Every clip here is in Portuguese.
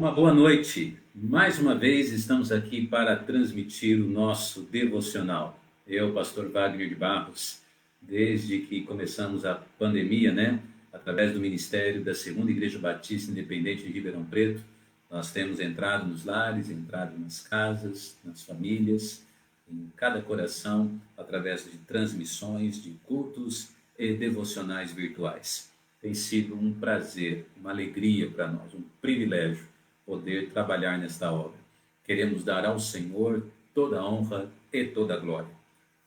Uma boa noite. Mais uma vez estamos aqui para transmitir o nosso devocional. Eu, pastor Wagner de Barros, desde que começamos a pandemia, através do ministério da Segunda Igreja Batista Independente de Ribeirão Preto, nós temos entrado nos lares, entrado nas casas, nas famílias, em cada coração, através de transmissões, de cultos e devocionais virtuais. Tem sido um prazer, uma alegria para nós, um privilégio poder trabalhar nesta obra. Queremos dar ao Senhor toda a honra e toda a glória.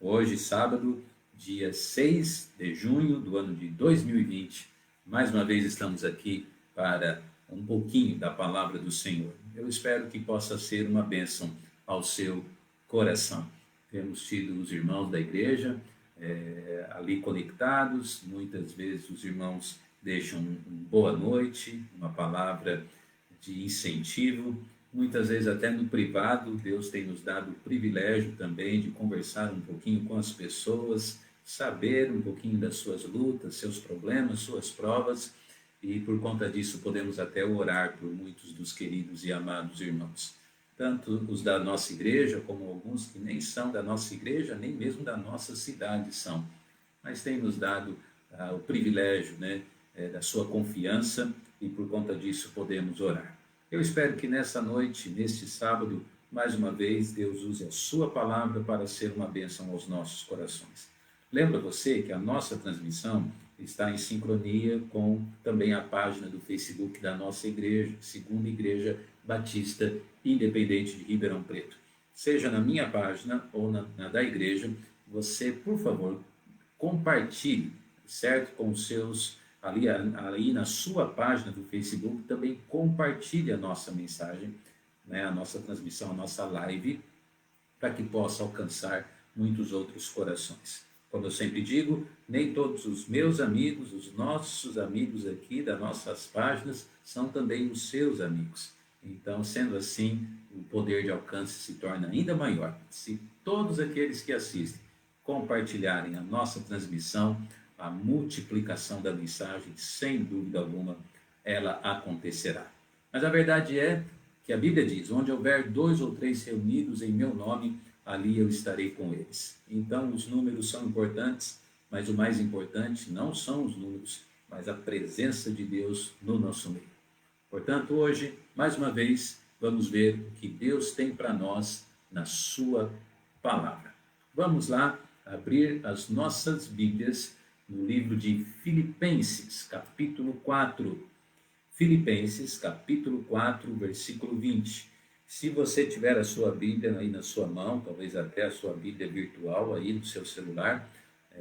Hoje, sábado, dia 6 de junho do ano de 2020, mais uma vez estamos aqui para um pouquinho da palavra do Senhor. Eu espero que possa ser uma bênção ao seu coração. Temos tido os irmãos da igreja ali conectados, muitas vezes os irmãos deixam uma boa noite, uma palavra de incentivo, muitas vezes até no privado. Deus tem nos dado o privilégio também de conversar um pouquinho com as pessoas, saber um pouquinho das suas lutas, seus problemas, suas provas, e por conta disso podemos até orar por muitos dos queridos e amados irmãos, tanto os da nossa igreja, como alguns que nem são da nossa igreja, nem mesmo da nossa cidade são, mas tem nos dado o privilégio, da sua confiança, e por conta disso podemos orar. Eu espero que nessa noite, neste sábado, mais uma vez, Deus use a sua palavra para ser uma bênção aos nossos corações. Lembra você que a nossa transmissão está em sincronia com também a página do Facebook da nossa igreja, Segunda Igreja Batista Independente de Ribeirão Preto. Seja na minha página ou na da igreja, você, por favor, compartilhe, certo? Com os seus, ali na sua página do Facebook, também compartilhe a nossa mensagem, a nossa transmissão, a nossa live, para que possa alcançar muitos outros corações. Como eu sempre digo, nem todos os meus amigos, os nossos amigos aqui das nossas páginas, são também os seus amigos. Então, sendo assim, o poder de alcance se torna ainda maior. Se todos aqueles que assistem compartilharem a nossa transmissão, a multiplicação da mensagem, sem dúvida alguma, ela acontecerá. Mas a verdade é que a Bíblia diz: onde houver 2 ou 3 reunidos em meu nome, ali eu estarei com eles. Então, os números são importantes, mas o mais importante não são os números, mas a presença de Deus no nosso meio. Portanto, hoje, mais uma vez, vamos ver o que Deus tem para nós na sua palavra. Vamos lá abrir as nossas Bíblias no livro de Filipenses, capítulo 4. Filipenses, capítulo 4, versículo 20. Se você tiver a sua Bíblia aí na sua mão, talvez até a sua Bíblia virtual aí no seu celular,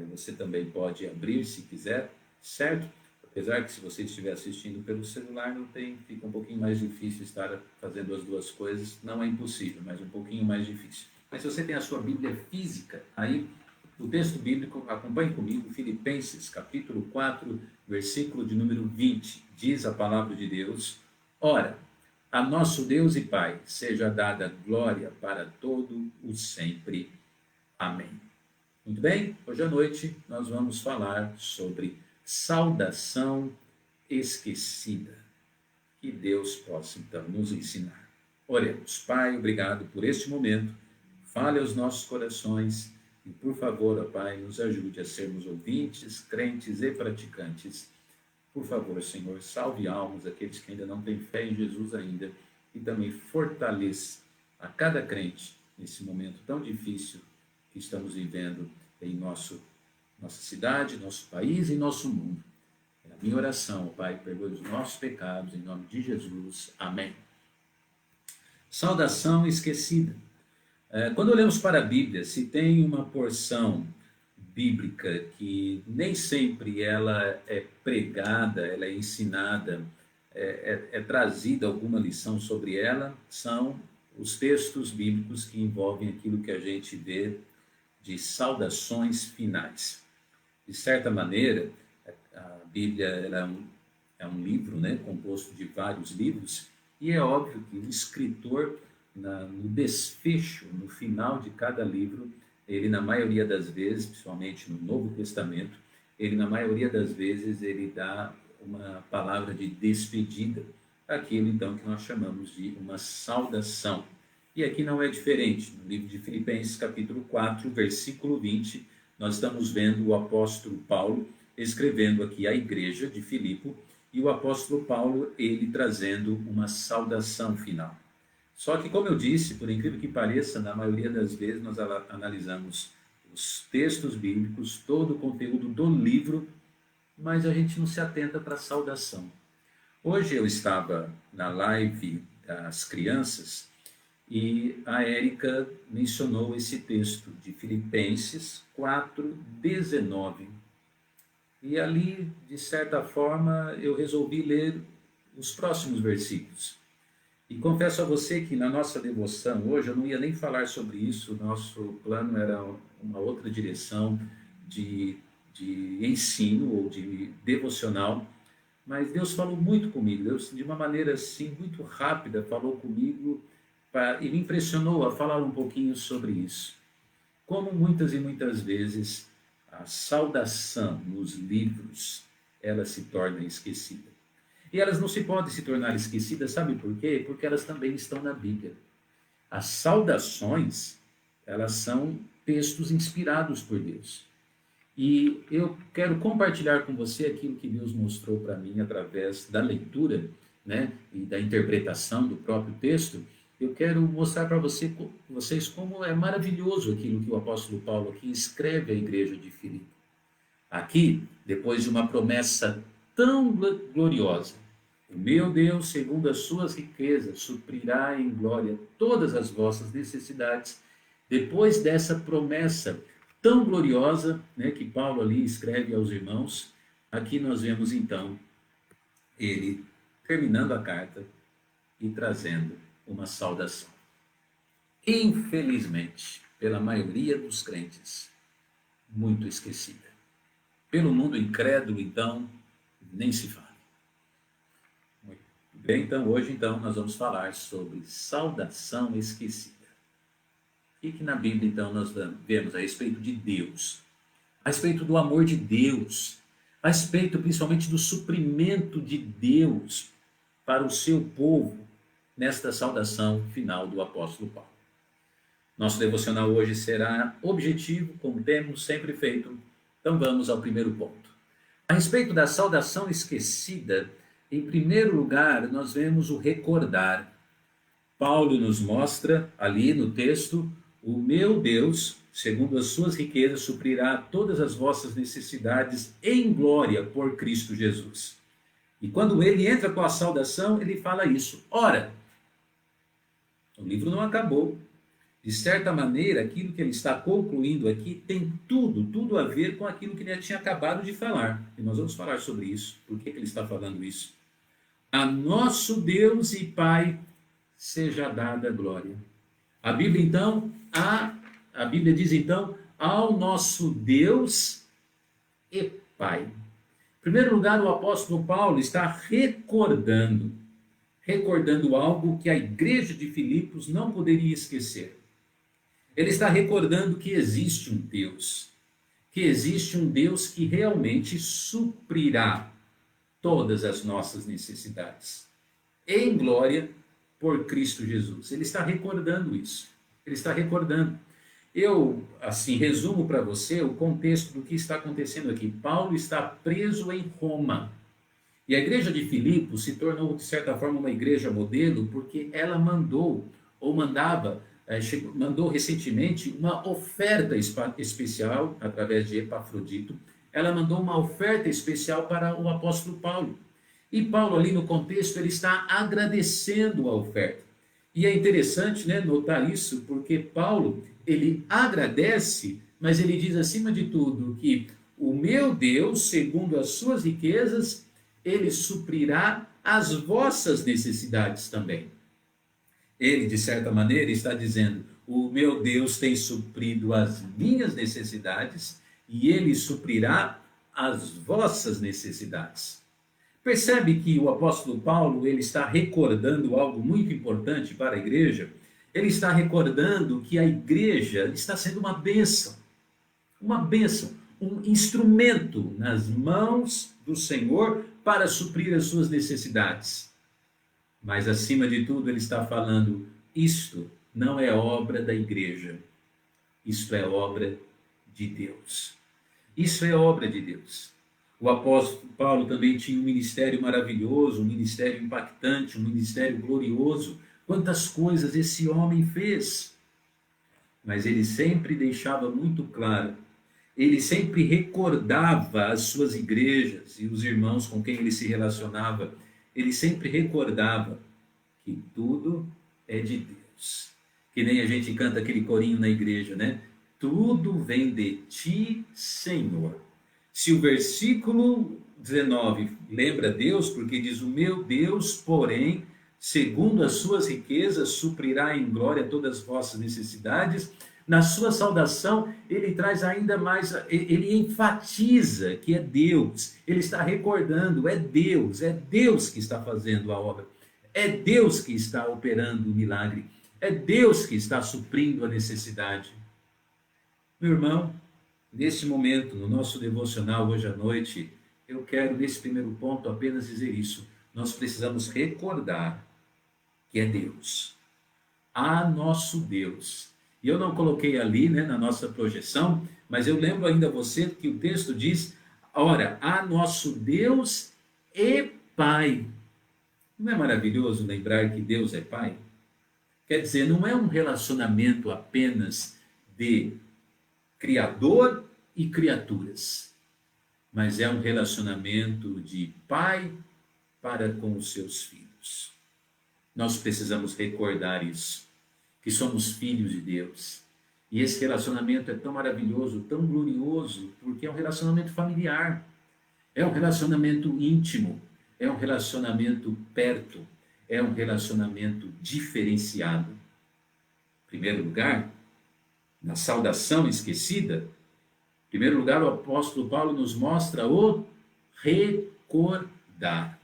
você também pode abrir se quiser, certo? Apesar que se você estiver assistindo pelo celular, fica um pouquinho mais difícil estar fazendo as duas coisas. Não é impossível, mas um pouquinho mais difícil. Mas se você tem a sua Bíblia física aí, o texto bíblico, acompanhe comigo, Filipenses, capítulo 4, versículo de número 20. Diz a palavra de Deus: ora, a nosso Deus e Pai seja dada glória para todo o sempre. Amém. Muito bem, hoje à noite nós vamos falar sobre saudação esquecida. Que Deus possa então nos ensinar. Oremos. Pai, obrigado por este momento. Fale aos nossos corações e, por favor, ó Pai, nos ajude a sermos ouvintes, crentes e praticantes. Por favor, Senhor, salve almas, aqueles que ainda não têm fé em Jesus ainda, e também fortaleça a cada crente nesse momento tão difícil que estamos vivendo em nossa cidade, nosso país e nosso mundo. É a minha oração, Pai, perdoe os nossos pecados, em nome de Jesus. Amém. Saudação esquecida. Quando olhamos para a Bíblia, se tem uma porção bíblica que nem sempre ela é pregada, ela é ensinada, é trazida alguma lição sobre ela, são os textos bíblicos que envolvem aquilo que a gente vê de saudações finais. De certa maneira, a Bíblia ela é um livro, composto de vários livros, e é óbvio que o escritor, no desfecho, no final de cada livro, ele na maioria das vezes, principalmente no Novo Testamento, ele na maioria das vezes ele dá uma palavra de despedida aquilo então que nós chamamos de uma saudação. E aqui não é diferente. No livro de Filipenses, capítulo 4, versículo 20, nós estamos vendo o apóstolo Paulo escrevendo aqui à igreja de Filipe, e o apóstolo Paulo, ele trazendo uma saudação final. Só que, como eu disse, por incrível que pareça, na maioria das vezes nós analisamos os textos bíblicos, todo o conteúdo do livro, mas a gente não se atenta para a saudação. Hoje eu estava na live das crianças e a Érica mencionou esse texto de Filipenses 4:19. E ali, de certa forma, eu resolvi ler os próximos versículos. E confesso a você que na nossa devoção hoje eu não ia nem falar sobre isso, o nosso plano era uma outra direção de ensino ou de devocional, mas Deus falou muito comigo, Deus de uma maneira assim muito rápida falou comigo e me impressionou a falar um pouquinho sobre isso. Como muitas e muitas vezes a saudação nos livros, ela se torna esquecida. E elas não se podem se tornar esquecidas, sabe por quê? Porque elas também estão na Bíblia. As saudações, elas são textos inspirados por Deus. E eu quero compartilhar com você aquilo que Deus mostrou para mim através da leitura, né, e da interpretação do próprio texto. Eu quero mostrar para vocês como é maravilhoso aquilo que o apóstolo Paulo aqui escreve à igreja de Filipe. Aqui, depois de uma promessa tão gloriosa, o meu Deus, segundo as suas riquezas, suprirá em glória todas as vossas necessidades. Depois dessa promessa tão gloriosa, né, que Paulo ali escreve aos irmãos, aqui nós vemos então ele terminando a carta e trazendo uma saudação. Infelizmente, pela maioria dos crentes, muito esquecida. Pelo mundo incrédulo, então, nem se fala. Muito bem, então hoje então nós vamos falar sobre saudação esquecida. O que na Bíblia então nós vemos a respeito de Deus, a respeito do amor de Deus, a respeito principalmente do suprimento de Deus para o seu povo nesta saudação final do apóstolo Paulo. Nosso devocional hoje será objetivo, como temos sempre feito. Então vamos ao primeiro ponto. A respeito da saudação esquecida, em primeiro lugar, nós vemos o recordar. Paulo nos mostra ali no texto: o meu Deus, segundo as suas riquezas, suprirá todas as vossas necessidades em glória por Cristo Jesus. E quando ele entra com a saudação, ele fala isso. Ora, o livro não acabou. De certa maneira, aquilo que ele está concluindo aqui tem tudo a ver com aquilo que ele tinha acabado de falar. E nós vamos falar sobre isso. Por que ele está falando isso? A nosso Deus e Pai seja dada a glória. A Bíblia, então, a Bíblia diz, então, ao nosso Deus e Pai. Em primeiro lugar, o apóstolo Paulo está recordando algo que a igreja de Filipos não poderia esquecer. Ele está recordando que existe um Deus, que realmente suprirá todas as nossas necessidades, em glória por Cristo Jesus. Ele está recordando isso, ele está recordando. Eu, assim, resumo para você o contexto do que está acontecendo aqui. Paulo está preso em Roma. E a igreja de Filipos se tornou, de certa forma, uma igreja modelo, porque ela mandou recentemente uma oferta especial, através de Epafrodito. Ela mandou uma oferta especial para o apóstolo Paulo. E Paulo, ali no contexto, ele está agradecendo a oferta. E é interessante, né, notar isso, porque Paulo, ele agradece, mas ele diz, acima de tudo, que o meu Deus, segundo as suas riquezas, ele suprirá as vossas necessidades também. Ele, de certa maneira, está dizendo, o meu Deus tem suprido as minhas necessidades e ele suprirá as vossas necessidades. Percebe que o apóstolo Paulo, ele está recordando algo muito importante para a igreja? Ele está recordando que a igreja está sendo uma bênção, um instrumento nas mãos do Senhor para suprir as suas necessidades. Mas, acima de tudo, ele está falando: isto não é obra da igreja, isto é obra de Deus. Isso é obra de Deus. O apóstolo Paulo também tinha um ministério maravilhoso, um ministério impactante, um ministério glorioso. Quantas coisas esse homem fez! Mas ele sempre deixava muito claro, ele sempre recordava as suas igrejas e os irmãos com quem ele se relacionava, ele sempre recordava que tudo é de Deus. Que nem a gente canta aquele corinho na igreja, né? Tudo vem de ti, Senhor. Se o versículo 19 lembra Deus, porque diz: o meu Deus, porém, segundo as suas riquezas, suprirá em glória todas as vossas necessidades. Na sua saudação, ele traz ainda mais, ele enfatiza que é Deus. Ele está recordando: é Deus que está fazendo a obra. É Deus que está operando o milagre. É Deus que está suprindo a necessidade. Meu irmão, neste momento, no nosso devocional hoje à noite, eu quero, nesse primeiro ponto, apenas dizer isso. Nós precisamos recordar que é Deus. A nosso Deus. E eu não coloquei ali, né, na nossa projeção, mas eu lembro ainda a você que o texto diz: ora, a nosso Deus e Pai. Não é maravilhoso lembrar que Deus é Pai? Quer dizer, não é um relacionamento apenas de Criador e criaturas, mas é um relacionamento de pai para com os seus filhos. Nós precisamos recordar isso, que somos filhos de Deus. E esse relacionamento é tão maravilhoso, tão glorioso, porque é um relacionamento familiar, é um relacionamento íntimo, é um relacionamento perto, é um relacionamento diferenciado. Em primeiro lugar, na saudação esquecida, em primeiro lugar, o apóstolo Paulo nos mostra o recordar.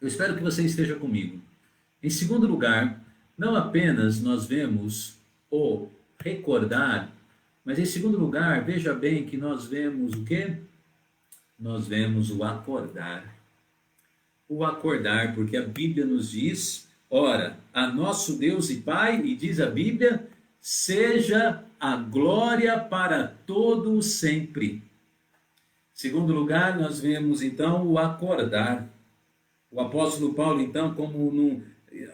Eu espero que você esteja comigo. Em segundo lugar, não apenas nós vemos o recordar, mas em segundo lugar, veja bem que nós vemos o quê? Nós vemos o acordar. O acordar, porque a Bíblia nos diz: ora, a nosso Deus e Pai, e diz a Bíblia, seja a glória para todo sempre. Segundo lugar, nós vemos então o acordar. O apóstolo Paulo, então,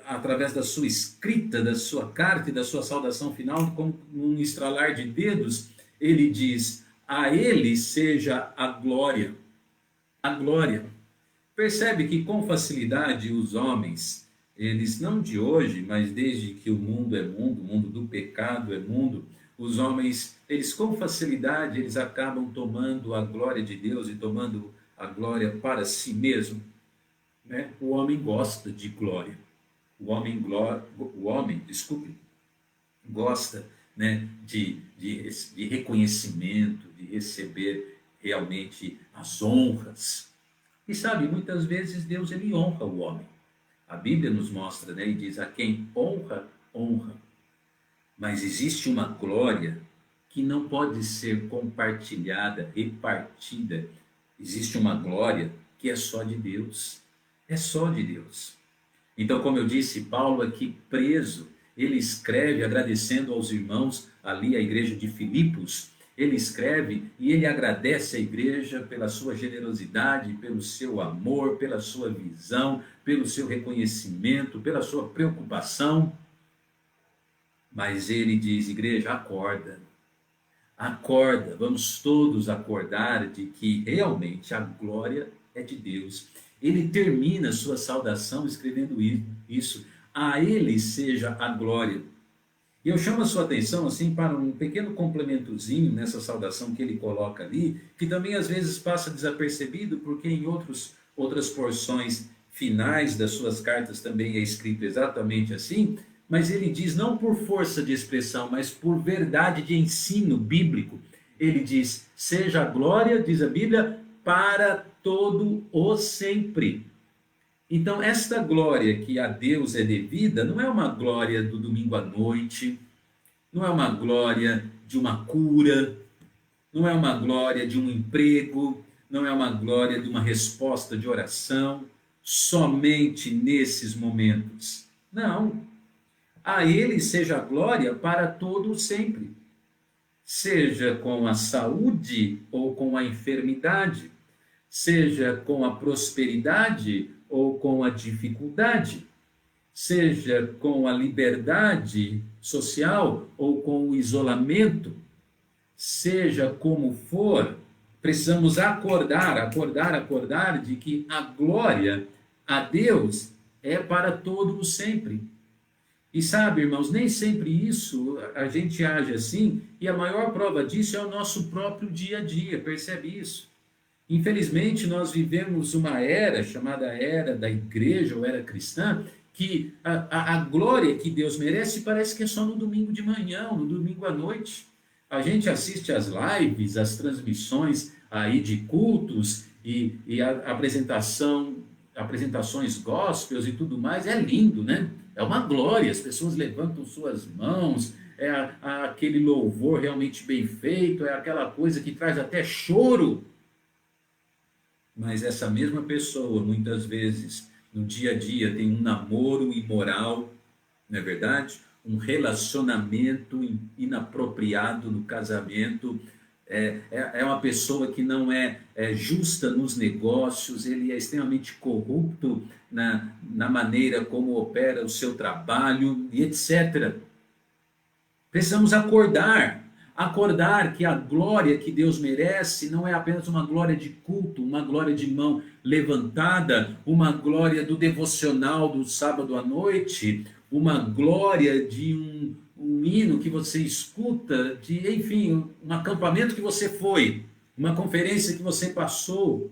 através da sua escrita, da sua carta e da sua saudação final, como num estralar de dedos, ele diz: a ele seja a glória. A glória. Percebe que com facilidade os homens, eles não de hoje, mas desde que o mundo é mundo, o mundo do pecado é mundo, os homens, eles com facilidade, eles acabam tomando a glória de Deus e tomando a glória para si mesmo. Né? O homem gosta de glória. O homem gosta, né, de reconhecimento, de receber realmente as honras. E sabe, muitas vezes Deus ele honra o homem. A Bíblia nos mostra, né, e diz: a quem honra, honra. Mas existe uma glória que não pode ser compartilhada, repartida. Existe uma glória que é só de Deus. É só de Deus. Então, como eu disse, Paulo aqui preso, ele escreve agradecendo aos irmãos ali, a igreja de Filipos. Ele escreve e ele agradece a igreja pela sua generosidade, pelo seu amor, pela sua visão, pelo seu reconhecimento, pela sua preocupação. Mas ele diz: igreja, acorda. Acorda, vamos todos acordar de que realmente a glória é de Deus. Ele termina sua saudação escrevendo isso: a ele seja a glória. E eu chamo a sua atenção assim para um pequeno complementozinho nessa saudação que ele coloca ali, que também às vezes passa desapercebido, porque em outras porções finais das suas cartas também é escrito exatamente assim, mas ele diz não por força de expressão, mas por verdade de ensino bíblico. Ele diz: seja a glória, diz a Bíblia, para todo o sempre. Então, esta glória que a Deus é devida não é uma glória do domingo à noite, não é uma glória de uma cura, não é uma glória de um emprego, não é uma glória de uma resposta de oração, somente nesses momentos. Não. A Ele seja a glória para todo sempre, seja com a saúde ou com a enfermidade, seja com a prosperidade ou com a dificuldade, seja com a liberdade social ou com o isolamento, seja como for, precisamos acordar de que a glória a Deus é para todo o sempre. E sabe, irmãos, nem sempre isso a gente age assim, e a maior prova disso é o nosso próprio dia a dia, percebe isso? Infelizmente, nós vivemos uma era chamada era da igreja ou era cristã, que a glória que Deus merece parece que é só no domingo de manhã, ou no domingo à noite. A gente assiste às lives, às transmissões aí de cultos e a apresentações gospels e tudo mais, é lindo, né? É uma glória, as pessoas levantam suas mãos, é aquele louvor realmente bem feito, é aquela coisa que traz até choro. Mas essa mesma pessoa, muitas vezes, no dia a dia, tem um namoro imoral, não é verdade? Um relacionamento inapropriado no casamento, é uma pessoa que não é justa nos negócios, ele é extremamente corrupto na maneira como opera o seu trabalho, e etc. Precisamos acordar que a glória que Deus merece não é apenas uma glória de culto, uma glória de mão levantada, uma glória do devocional do sábado à noite, uma glória de um hino que você escuta, enfim, um acampamento que você foi, uma conferência que você passou.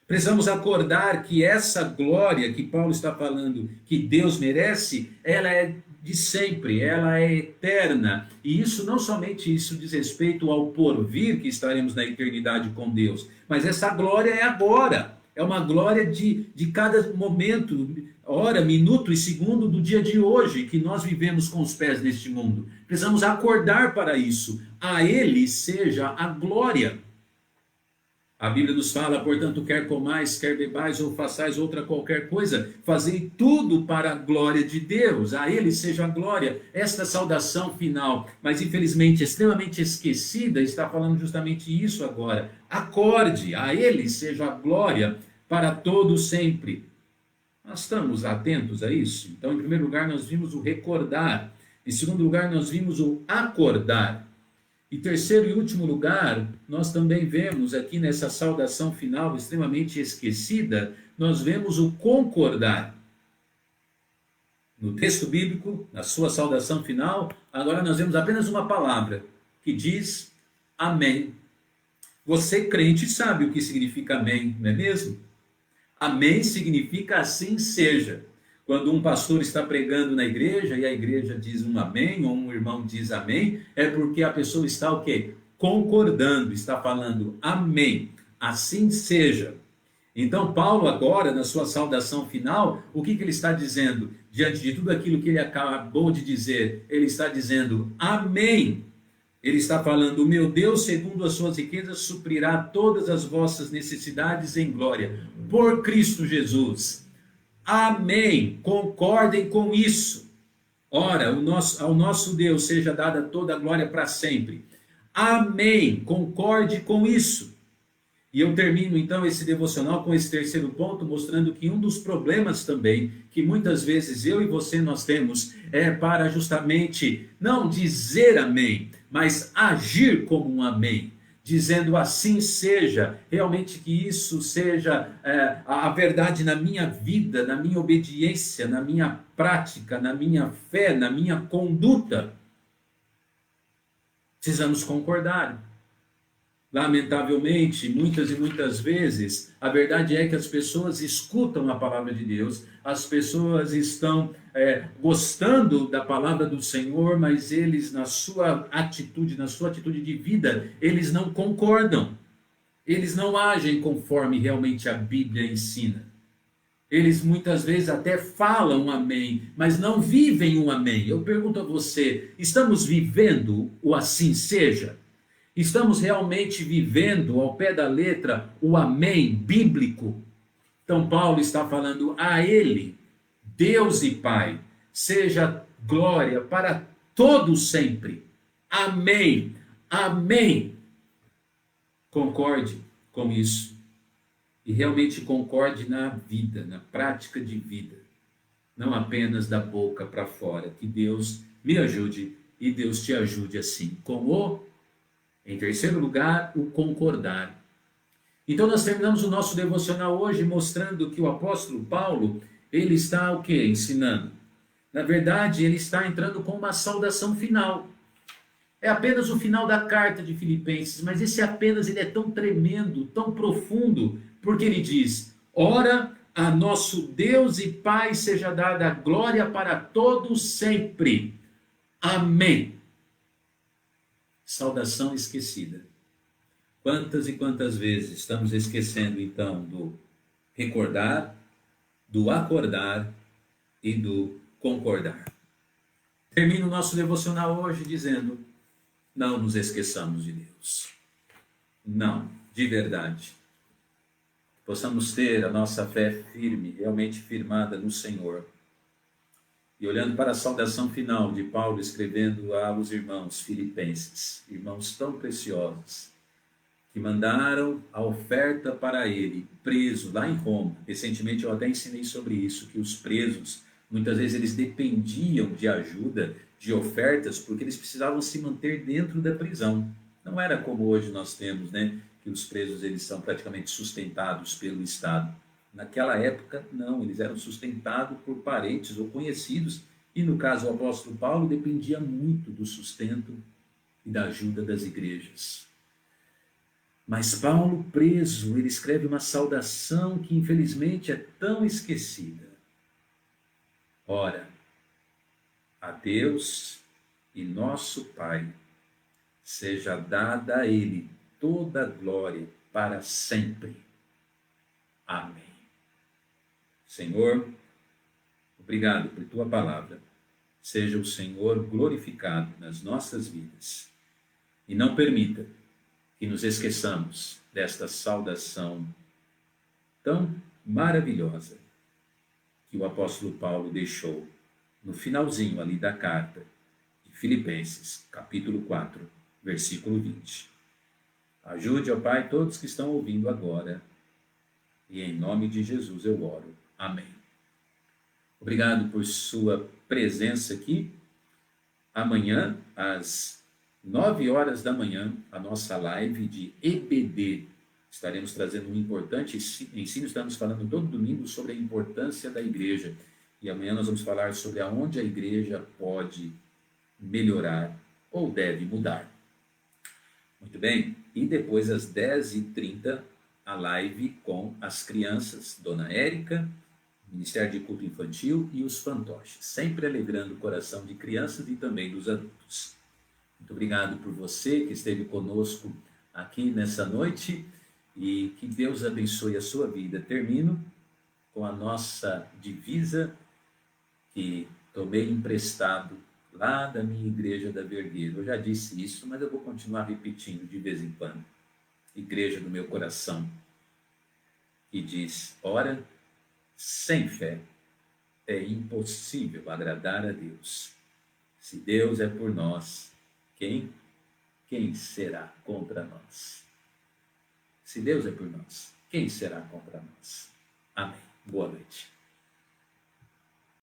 Precisamos acordar que essa glória que Paulo está falando, que Deus merece, ela é de sempre, ela é eterna. E isso não somente isso diz respeito ao porvir, que estaremos na eternidade com Deus, mas essa glória é agora. É uma glória de cada momento, hora, minuto e segundo do dia de hoje, que nós vivemos com os pés neste mundo. Precisamos acordar para isso. A Ele seja a glória. A Bíblia nos fala, portanto, quer comais, quer bebais ou façais outra qualquer coisa, fazei tudo para a glória de Deus. A Ele seja a glória. Esta saudação final, mas infelizmente extremamente esquecida, está falando justamente isso agora. Acorde, a Ele seja a glória para todo sempre. Nós estamos atentos a isso? Então, em primeiro lugar, nós vimos o recordar. Em segundo lugar, nós vimos o acordar. Em terceiro e último lugar, nós também vemos aqui nessa saudação final extremamente esquecida, nós vemos o concordar. No texto bíblico, na sua saudação final, agora nós vemos apenas uma palavra, que diz amém. Você, crente, sabe o que significa amém, não é mesmo? Amém significa assim seja. Quando um pastor está pregando na igreja e a igreja diz um amém, ou um irmão diz amém, é porque a pessoa está o quê? Concordando, está falando amém, assim seja. Então Paulo agora, na sua saudação final, o que ele está dizendo? Diante de tudo aquilo que ele acabou de dizer, ele está dizendo amém. Ele está falando, o meu Deus, segundo as suas riquezas, suprirá todas as vossas necessidades em glória, por Cristo Jesus. Amém. Concordem com isso. Ora, ao nosso Deus seja dada toda a glória para sempre. Amém. Concorde com isso. E eu termino então esse devocional com esse terceiro ponto, mostrando que um dos problemas também, que muitas vezes eu e você nós temos, é para justamente não dizer amém, mas agir como um amém. Dizendo assim seja, realmente que isso seja a verdade na minha vida, na minha obediência, na minha prática, na minha fé, na minha conduta. Precisamos concordar. Lamentavelmente, muitas e muitas vezes, a verdade é que as pessoas escutam a palavra de Deus, as pessoas estão gostando da palavra do Senhor, mas eles, na sua atitude de vida, eles não concordam. Eles não agem conforme realmente a Bíblia ensina. Eles muitas vezes até falam amém, mas não vivem o amém. Eu pergunto a você, estamos vivendo o assim seja? Estamos realmente vivendo ao pé da letra o amém bíblico? Então, Paulo está falando a Ele, Deus e Pai, seja glória para todos sempre. Amém. Amém. Concorde com isso. E realmente concorde na vida, na prática de vida. Não apenas da boca para fora. Que Deus me ajude e Deus te ajude assim. Em terceiro lugar, o concordar. Então nós terminamos o nosso devocional hoje mostrando que o apóstolo Paulo, ele está o quê? Ensinando. Na verdade, ele está entrando com uma saudação final. É apenas o final da carta de Filipenses, mas esse apenas ele é tão tremendo, tão profundo, porque ele diz: ora, a nosso Deus e Pai seja dada a glória para todos sempre. Amém. Saudação esquecida. Quantas e quantas vezes estamos esquecendo então do recordar, do acordar e do concordar. Termino o nosso devocional hoje dizendo: não nos esqueçamos de Deus. Não, de verdade. Possamos ter a nossa fé firme, realmente firmada no Senhor. E olhando para a saudação final de Paulo escrevendo aos irmãos filipenses, irmãos tão preciosos, que mandaram a oferta para ele, preso lá em Roma. Recentemente eu até ensinei sobre isso, que os presos, muitas vezes eles dependiam de ajuda, de ofertas, porque eles precisavam se manter dentro da prisão. Não era como hoje nós temos, né? Que os presos eles são praticamente sustentados pelo Estado. Naquela época, não, eles eram sustentados por parentes ou conhecidos. E no caso do apóstolo Paulo, dependia muito do sustento e da ajuda das igrejas. Mas Paulo, preso, ele escreve uma saudação que infelizmente é tão esquecida. Ora, a Deus e nosso Pai seja dada a Ele toda a glória para sempre. Amém. Senhor, obrigado por Tua palavra. Seja o Senhor glorificado nas nossas vidas. E não permita que nos esqueçamos desta saudação tão maravilhosa que o apóstolo Paulo deixou no finalzinho ali da carta de Filipenses, capítulo 4, versículo 20. Ajude, ó Pai, todos que estão ouvindo agora, e em nome de Jesus eu oro. Amém. Obrigado por sua presença aqui. Amanhã, às 9 horas da manhã, a nossa live de EBD. Estaremos trazendo um importante ensino, estamos falando todo domingo sobre a importância da igreja. E amanhã nós vamos falar sobre aonde a igreja pode melhorar ou deve mudar. Muito bem? E depois, às 10h30, a live com as crianças, Dona Érica, Ministério de Culto Infantil e os fantoches. Sempre alegrando o coração de crianças e também dos adultos. Muito obrigado por você que esteve conosco aqui nessa noite e que Deus abençoe a sua vida. Termino com a nossa divisa que tomei emprestado lá da minha igreja da Vergueiro. Eu já disse isso, mas eu vou continuar repetindo de vez em quando. Igreja do meu coração, que diz: ora, sem fé é impossível agradar a Deus. Se Deus é por nós, quem será contra nós? Se Deus é por nós, quem será contra nós? Amém. Boa noite.